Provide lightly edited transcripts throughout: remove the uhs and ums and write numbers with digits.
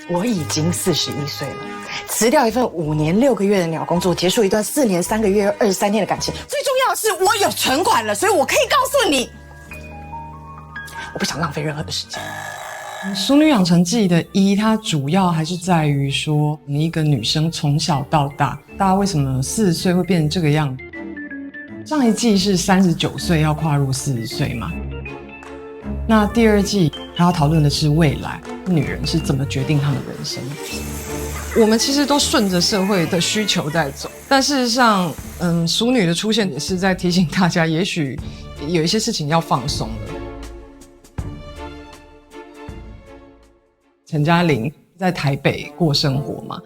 我已经41岁了，辞掉一份5年6个月的鸟工作，结束一段4年3个月23天的感情。最重要的是，我有存款了，所以我可以告诉你，我不想浪费任何的时间。《淑女养成记》的它主要还是在于说，你一个女生从小到大，大家为什么40岁会变成这个样子？上一季是39岁要跨入40岁嘛？那第二季他要讨论的是未来女人是怎么决定她的人生。我们其实都顺着社会的需求在走，但事实上，淑女的出现也是在提醒大家，也许有一些事情要放松了。陈嘉玲在台北过生活嘛，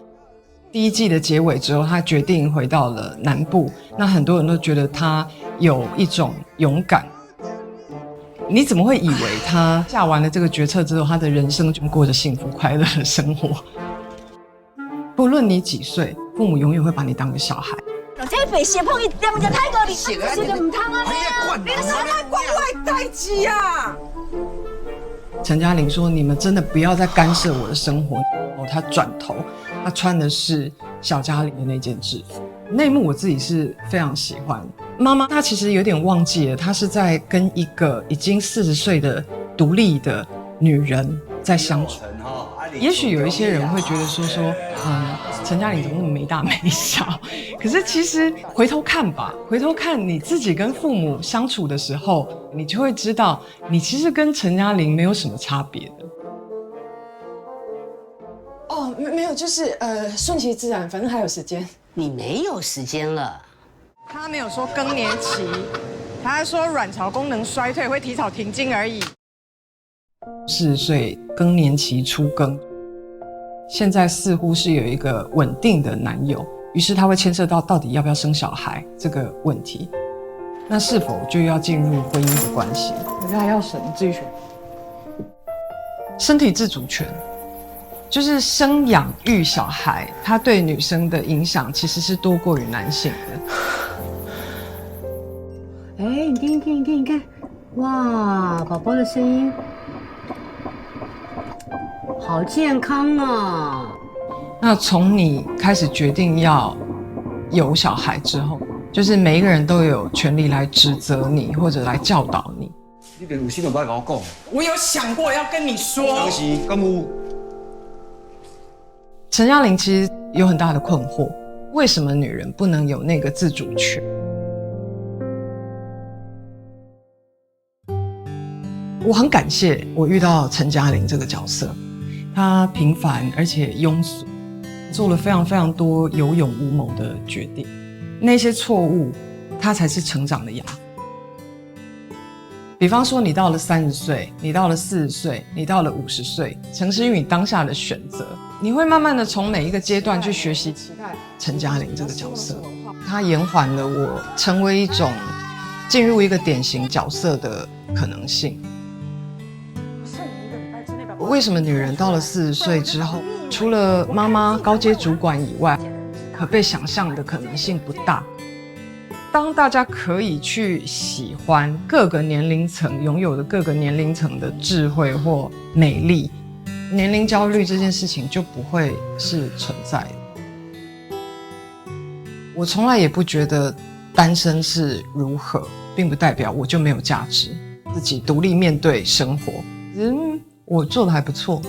第一季的结尾之后，她决定回到了南部，那很多人都觉得她有一种勇敢。你怎么会以为她下完了这个决策之后，她的人生就过着幸福快乐的生活？不论你几岁，父母永远会把你当个小孩。这被胁迫一点就太过你，这就唔通啊！你什么关我的代志啊？陈嘉玲说：“你们真的不要再干涉我的生活。”她转头，她穿的是小嘉玲的那件制服，那一幕我自己是非常喜欢。妈妈她其实有点忘记了，她是在跟一个已经40岁的独立的女人在相处。也许有一些人会觉得说，陈嘉玲怎么那么没大没小？可是其实回头看吧，回头看你自己跟父母相处的时候，你就会知道，你其实跟陈嘉玲没有什么差别的。哦，没有，就是顺其自然，反正还有时间。你没有时间了。他没有说更年期，他还说卵巢功能衰退会提早停经而已。40岁更年期初更，现在似乎是有一个稳定的男友，于是他会牵涉到底要不要生小孩这个问题，那是否就要进入婚姻的关系？人家要省，自己选。身体自主权，就是生养育小孩，它对女生的影响其实是多过于男性的。哎，你看，哇，宝宝的声音好健康啊！那从你开始决定要有小孩之后，就是每一个人都有权利来指责你或者来教导你。你连有心都不爱跟我讲。我有想过要跟你说。当时敢有？陈嘉玲其实有很大的困惑，为什么女人不能有那个自主权？我很感谢我遇到陈嘉玲这个角色，她平凡而且庸俗，做了非常非常多有勇无谋的决定，那些错误，她才是成长的养分。比方说，你到了30岁，你到了40岁，你到了50岁，诚实于你当下的选择，你会慢慢的从每一个阶段去学习陈嘉玲这个角色，她延缓了我成为一种进入一个典型角色的可能性。为什么女人到了40岁之后，除了妈妈、高阶主管以外，可被想象的可能性不大？当大家可以去喜欢各个年龄层拥有的各个年龄层的智慧或美丽，年龄焦虑这件事情就不会是存在的。我从来也不觉得单身是如何，并不代表我就没有价值，自己独立面对生活。我做的还不错，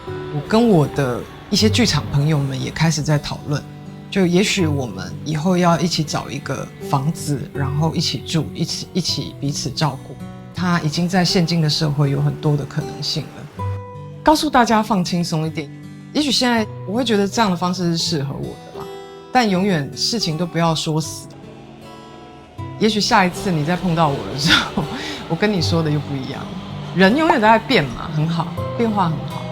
我跟我的一些剧场朋友们也开始在讨论，就也许我们以后要一起找一个房子，然后一起住，一起彼此照顾。它已经在现今的社会有很多的可能性了。告诉大家放轻松一点，也许现在我会觉得这样的方式是适合我的啦，但永远事情都不要说死。也许下一次你再碰到我的时候，我跟你说的又不一样。人永远都在变嘛，很好，变化很好。